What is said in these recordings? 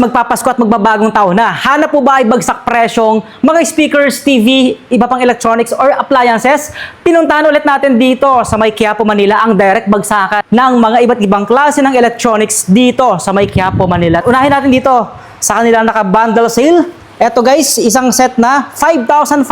Magpapasko at magbabagong taon na. Hanap po ba ay bagsak presyong mga speakers, TV, iba pang electronics or appliances? Pinuntahan ulit natin dito sa may Quiapo, Manila ang direct bagsakan ng mga iba't ibang klase ng electronics dito sa may Quiapo, Manila. Unahin natin dito sa kanilang naka-bundle sale. Eto guys, isang set na 5,500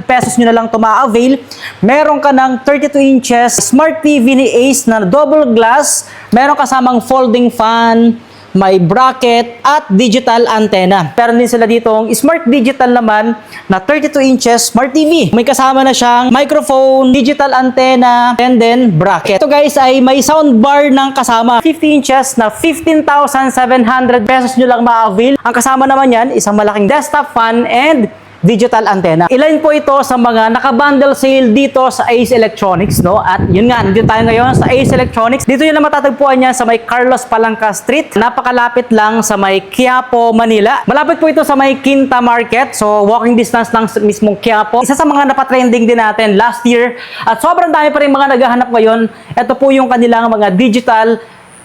pesos nyo na lang ma-avail. Meron ka ng 32 inches Smart TV ni Ace na double glass. Meron kasamang folding fan, may bracket at digital antenna. Pero din sila ditong smart digital naman na 32 inches Smart TV. May kasama na siyang microphone, digital antenna, and then bracket. Ito guys ay may soundbar ng kasama. 50 inches na 15,700 pesos nyo lang ma-avail. Ang kasama naman yan, isang malaking desktop fan and digital antenna. Ilan po ito sa mga naka-bundle sale dito sa Ace Electronics, no? At yun nga, nandito tayo ngayon sa Ace Electronics. Dito yun na matatagpuan niya sa may Carlos Palanca Street. Napakalapit lang sa may Quiapo, Manila. Malapit po ito sa may Quinta Market. So, walking distance lang sa mismong Quiapo. Isa sa mga napatrending din natin last year. At sobrang dami pa rin mga naghahanap ngayon. Ito po yung kanilang mga digital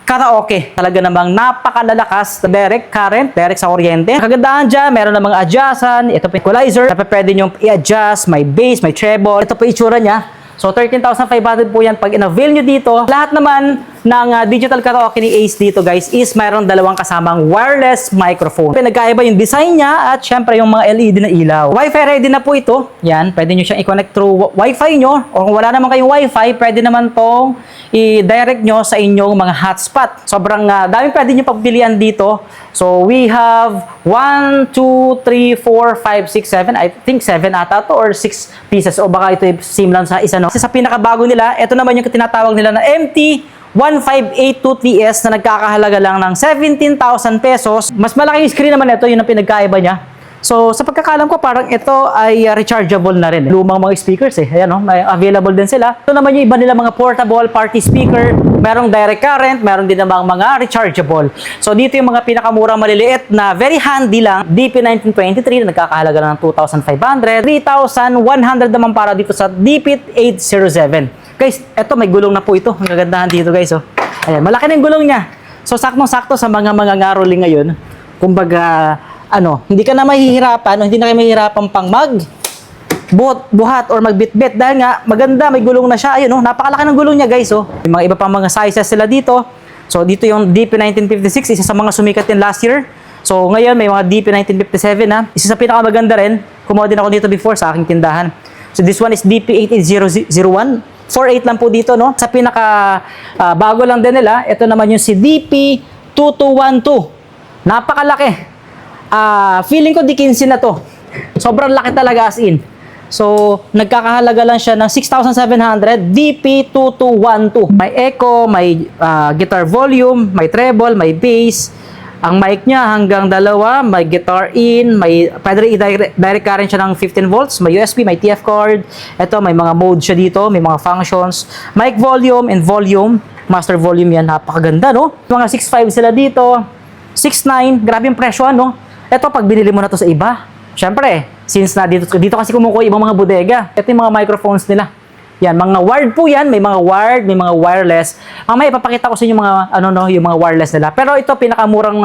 karaoke. Talaga namang napakalalakas, direct current, direct sa kuryente. Kagandahan dyan, meron na mga adjustan. Ito po yung equalizer. Pwede nyo i-adjust, may bass, may treble. Ito po yung itsura niya. So, 13,500 po yan pag in-avail nyo dito. Lahat naman ng digital karaoke ni Ace dito guys is mayroong dalawang kasamang wireless microphone. Pinagkaiba yung design niya at syempre yung mga LED na ilaw. Wi-Fi ready na po ito. Yan, pwede nyo siyang i-connect through Wi-Fi nyo. O kung wala naman kayong Wi-Fi, pwede naman tong i-direct nyo sa inyong mga hotspot. Sobrang daming pwede nyo pagpilian dito. So, we have 1, 2, 3, 4, 5, 6, 7. I think 7 ata to or 6 pieces. O baka ito same lang sa isa, no? Kasi sa pinakabago nila, ito naman yung tinatawag nila na MT1582TS na nagkakahalaga lang ng 17,000 pesos. Mas malaking screen naman ito, yun ang pinagkaiba niya. So, sa pagkakalam ko, parang ito ay rechargeable na rin. Lumang mga speakers eh. Ayan, no? May available din sila. Ito naman yung iba nila mga portable party speaker. Merong direct current, meron din namang mga rechargeable. So, dito yung mga pinakamurang maliliit na very handy lang. DP1923 na nagkakahalaga lang ng 2,500. 3,100 naman para dito sa DP807. Guys, eto may gulong na po ito. Ang gagandahan dito guys. Oh. Ayan, malaki na yung gulong niya. So, saktong-sakto sa mga ngaroli ngayon. Kumbaga, hindi ka na mahihirapan o hindi na kayo mahihirapan pang buhat or magbitbit dahil nga maganda, may gulong na siya. Ayun, napakalaki ng gulong niya guys. Oh. May mga iba pang mga sizes sila dito. So, dito yung DP1956, isa sa mga sumikat din last year. So, ngayon may mga DP1957 na. Isa sa pinakamaganda rin. Kumuha din ako dito before sa aking tindahan. So, this one is DP88001. 4.8 lang po dito, no? Sa pinaka bago lang din nila, ito naman yung si DP2212. Napakalaki. Feeling ko di 15 na to. Sobrang laki talaga as in. So, nagkakahalaga lang siya ng 6,700 DP2212. May echo, may guitar volume, may treble, may bass. Ang mic niya hanggang dalawa, may guitar in, may pwede i-direct current siya ng 15 volts, may USB, may TF cord. Ito, may mga mode siya dito, may mga functions. Mic volume and volume, master volume yan, napakaganda, no? Mga 6.5 sila dito, 6.9, grabe yung presyo, no? Ito, pag binili mo na to sa iba, syempre, since na dito kasi kumukuha ibang mga bodega, ito yung mga microphones nila. Yan, mga wired po yan, may mga wired, may mga wireless. Mamaya ipapakita ko sa inyo mga yung mga wireless nila. Pero ito pinakamurang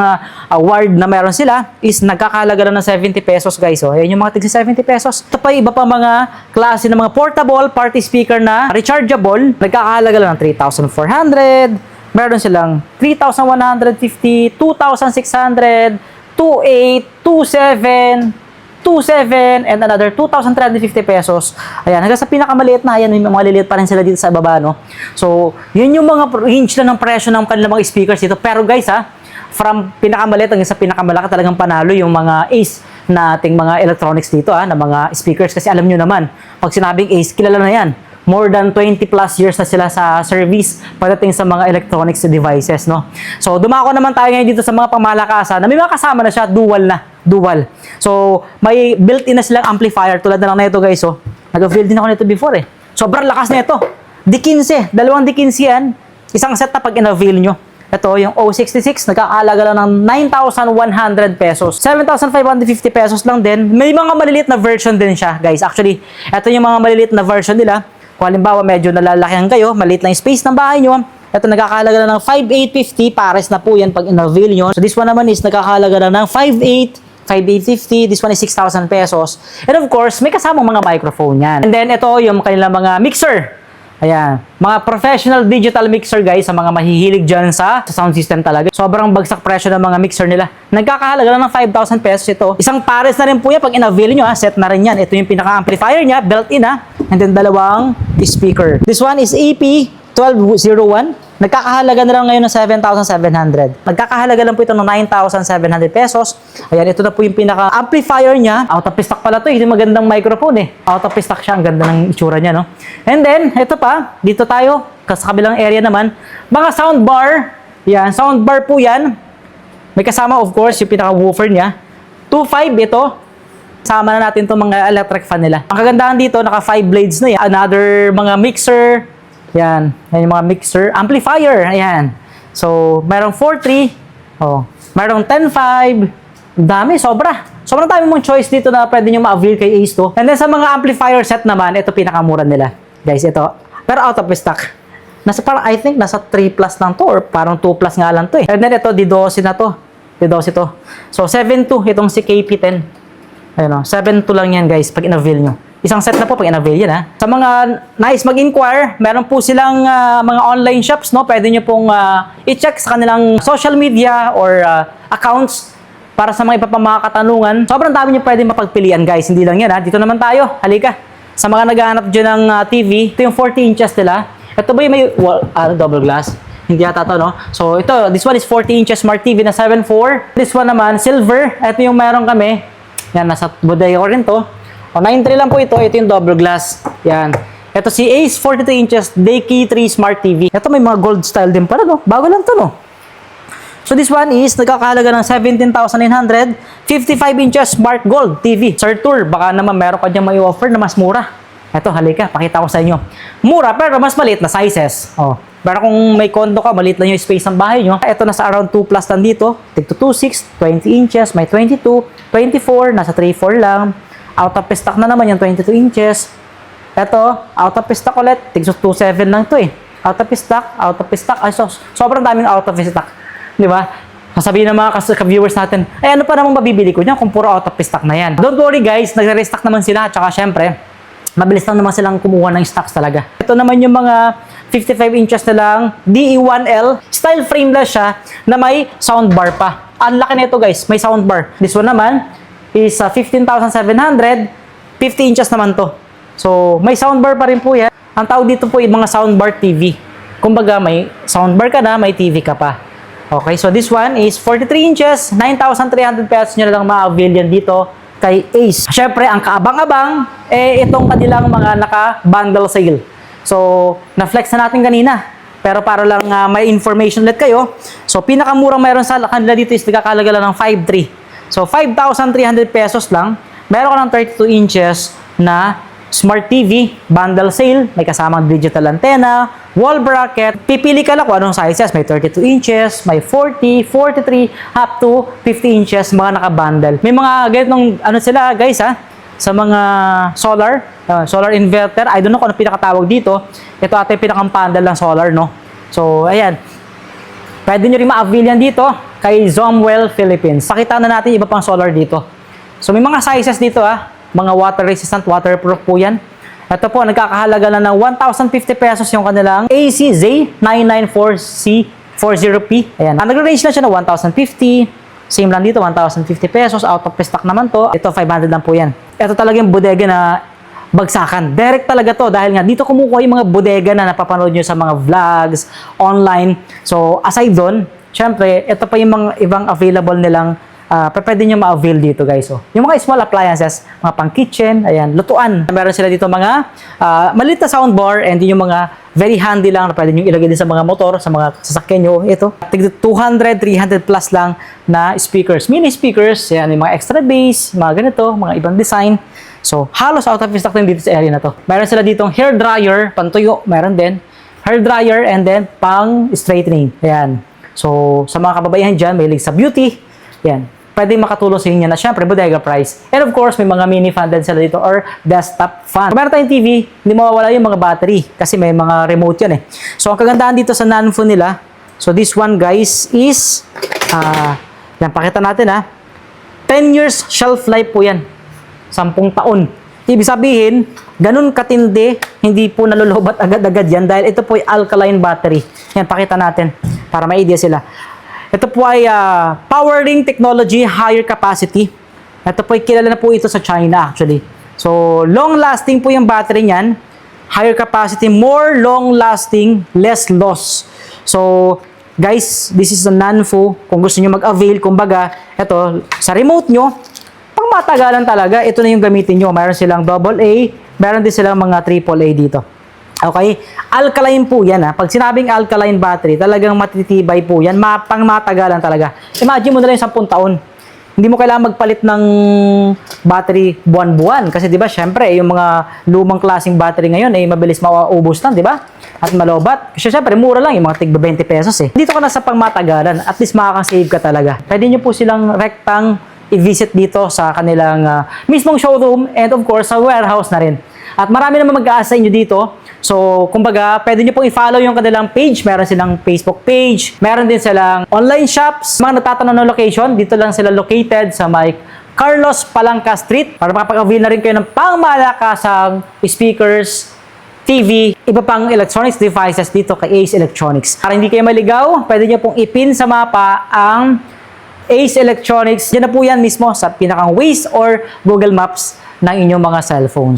wired na meron sila is nagkakahalaga lang ng 70 pesos, guys. Oh, ayan yung mga tigsi 70 pesos. Ito pa iba pa mga klase ng mga portable party speaker na rechargeable, nagkakahalaga lang ng 3,400. Meron silang 3,150, 2,600, 2,800, 2,700, 2,700, and another 2,350 pesos. Ayan, hanggang sa pinakamaliit na, ayan, may mga liliit pa rin sila dito sa baba, no? So, yun yung mga range na ng presyo ng kanilang mga speakers dito. Pero guys, from pinakamaliit hanggang sa pinakamalaki, talagang panalo yung mga Ace nating mga electronics dito, na mga speakers. Kasi alam nyo naman, pag sinabing Ace, kilala na yan. More than 20 plus years na sila sa service pagdating sa mga electronics devices, no? So, dumako naman tayo ngayon dito sa mga pamalakasan na may mga kasama na siya, dual. So, may built-in na silang amplifier tulad na lang na ito, guys, oh. Nag-feel din ako nito before, eh. Sobrang lakas na ito. D15, dalawang D15 yan. Isang set na pag in-avail nyo. Ito, yung O66, nagkakahalaga lang ng 9,100 pesos. 7,550 pesos lang din. May mga maliliit na version din siya, guys. Actually, ito yung mga maliliit na version nila. Kung halimbawa medyo nalalakihan kayo, maliit lang yung space ng bahay nyo, Ito nagkakahalaga na ng 5,850, pares na po yan pag in-avail nyo. So this one naman is nagkakahalaga na ng 5,850. This one is 6,000 pesos. And of course, may kasamang mga microphone yan. And then ito yung kanilang mga mixer. Ayan, mga professional digital mixer guys, sa mga mahihilig dyan sa sound system talaga. Sobrang bagsak presyo ng mga mixer nila. Nagkakahalaga lang ng 5,000 pesos ito. Isang pares na rin po yan pag in-avail nyo ha, set na rin yan. Ito yung pinaka-amplifier niya, built-in ha. And then dalawang speaker. This one is EP1201. Nagkakahalaga na lang ngayon ng 7,700. Nagkakahalaga lang po ito ng 9,700 pesos. Ayan, ito na po yung pinaka-amplifier niya. Out of stock pala ito. Ito yung magandang microphone eh. Out of stock siya. Ang ganda ng itsura niya, no? And then, ito pa. Dito tayo. Sa kabilang area naman. Mga soundbar. Yan, soundbar po yan. May kasama, of course, yung pinaka-woofer niya. 2.5 ito. Sama na natin itong mga electric fan nila. Ang kagandahan dito, naka 5 blades na yan. Another mga mixer. Yan. Yan yung mga mixer. Amplifier. Ayan. So, merong 4.3. Oh. Merong 10.5. Dami. Sobra. Sobrang dami mong choice dito na pwede nyo ma-avail kay Ace to. And then sa mga amplifier set naman, ito pinakamura nila. Guys, ito. Pero out of stock. Nasa parang, I think, nasa 3 plus lang to or parang 2 plus nga lang to eh. And then ito, D12 na to. D12 to. So, 7.2. Itong si KP10. Ayun o. 7.2 lang yan guys pag in-avail nyo. Isang set na po pag in-avail yan ha. Sa mga nice mag-inquire, meron po silang mga online shops, no? Pwede nyo pong i-check sa kanilang social media or accounts para sa mga iba pang mga katanungan. Sobrang dami nyo pwede mapagpilian guys. Hindi lang yan ha. Dito naman tayo. Halika. Sa mga naghahanap dyan ng TV, ito yung 40 inches nila. Ito ba yung may double glass? Hindi yata ito, no? So ito, this one is 40 inches Smart TV na 7.4. This one naman, silver. Ito yung meron kami. Yan, nasa bodega ko rin to. O, 9.3 lang po ito. Ito yung double glass. Yan. Ito si Ace 43 inches Daykey 3 Smart TV. Ito may mga gold style din pala, no? Bago lang to, no? So this one is nagkakahalaga ng 17,900. 55 inches Smart Gold TV. Sir Tour, baka naman meron ka dyan may offer na mas mura. Ito, halika. Pakita ko sa inyo. Mura, pero mas maliit na sizes. O. Pero kung may condo ka, maliit lang yung space ng bahay nyo. Ito nasa around 2 plus lang dito. Tigto 2.6, 20 inches, may 22, 24, nasa 3.4 lang. Out of stock na naman yung 22 inches. Ito, out of stock ulit. Tigto 2.7 lang to eh. Out of stock, out of stock. Ay, sobrang daming out of stock. Di ba? Sasabihin ng mga ka-viewers natin, eh ano pa namang mabibili ko niyan kung puro out of stock na yan. Don't worry guys, nagre-restock naman sila. Tsaka syempre, mabilis lang naman silang kumuha ng stocks talaga. Ito naman yung mga 55 inches na lang, DE1L. Style frameless siya na may soundbar pa. Ang laki nito guys, may soundbar. This one naman is 15,700. 50 inches naman to. So, may soundbar pa rin po yan. Ang tawag dito po yung mga soundbar TV. Kumbaga, may soundbar ka na, may TV ka pa. Okay, so this one is 43 inches, 9,300 pesos nyo na lang ma-avail yan dito kay Ace. Syempre, ang kaabang-abang, itong kanilang mga naka-bundle sale. So, na-flex na natin kanina. Pero para lang may information ulit kayo, so pinakamurang meron sa kanila dito is nagkakalaga lang ng 5.3. So, 5,300 pesos lang. Meron ka ng 32 inches na Smart TV, bundle sale, may kasamang digital antenna, wall bracket. Pipili ka lang kung anong sizes. May 32 inches, may 40, 43, up to 50 inches, mga naka-bundle. May mga ganitong, ano sila guys ha, sa mga solar inverter. I don't know kung ano pinakatawag dito. Ito ata yung pinakang-bundle ng solar, no? So, ayan. Pwede nyo rin ma-avail yan dito kay Zomwell Philippines. Pakita na natin iba pang solar dito. So, may mga sizes dito ha. Mga water resistant, waterproof po yan. Ito po, nagkakahalaga na ng 1,050 pesos yung kanilang ACZ994C40P. Ayan. Nag-range na siya na 1,050. Same lang dito, 1,050 pesos. Out of stock naman to. Ito, 500 lang po yan. Ito talagang bodega na bagsakan. Direct talaga to dahil nga dito kumukuha yung mga bodega na napapanood nyo sa mga vlogs, online. So, aside doon, syempre, ito pa yung mga ibang available nilang pwede nyo ma-avail dito guys. So, yung mga small appliances, mga pang kitchen, ayan, lutuan. Meron sila dito mga maliit na soundbar and yung mga very handy lang na pwede nyo ilagay din sa mga motor, sa mga sasakyan nyo. Ito, 200, 300 plus lang na speakers. Mini speakers, ayan, yung mga extra bass, mga ganito, mga ibang design. So, halos out of stock din dito sa area na to. Meron sila ditong hair dryer, pantuyo, meron din. Hair dryer and then pang straightening. Ayan. So, sa mga kababaihan dyan, may sa beauty. Yan. pwede makatulong sa inyo na syempre bodega price. And of course, may mga mini fan din sila dito or desktop fan. Kung meron tayong TV, hindi mawawala yung mga battery kasi may mga remote yan eh. So, ang kagandahan dito sa Nanfo nila, so this one guys is, yan, pakita natin 10 years shelf life po yan. 10 taon. Ibig sabihin, ganun katindi, hindi po nalulubat agad-agad yan dahil ito po ay alkaline battery. Yan, pakita natin para may idea sila. Ito po ay powering technology, higher capacity. Ito po ay kilala na po ito sa China actually. So, long-lasting po yung battery niyan. Higher capacity, more long-lasting, less loss. So, guys, this is the Nanfo. Kung gusto nyo mag-avail, kumbaga, ito, sa remote nyo, pang matagalan talaga, ito na yung gamitin nyo. Mayroon silang AA, meron din silang mga AAA dito. Okay? Alkaline po yan Pag sinabing alkaline battery, talagang matitibay po yan. Pang matagalan talaga. Imagine mo na lang yung 10 taon. Hindi mo kailangan magpalit ng battery buwan-buwan. Kasi di ba, syempre, yung mga lumang klaseng battery ngayon ay mabilis mauubos lang, di ba? At malobat. Kasi syempre, mura lang yung mga tig 20 pesos Dito ka na sa pangmatagalan. At least makakasave ka talaga. Pwede nyo po silang rectang i-visit dito sa kanilang mismong showroom and of course sa warehouse na rin. At marami naman mag-aasa inyo dito. So, kumbaga, pwede nyo pong i-follow yung kanilang page. Meron silang Facebook page. Meron din silang online shops. Mga natatanong ng location, dito lang sila located sa may Carlos Palanca Street. Para makapag-avail na rin kayo ng pangmalakasang speakers, TV, iba pang electronics devices dito kay Ace Electronics. Para hindi kayo maligaw, pwede nyo pong ipin sa mapa ang Ace Electronics. Diyan na po yan mismo sa pinakang Waze or Google Maps ng inyong mga cellphones.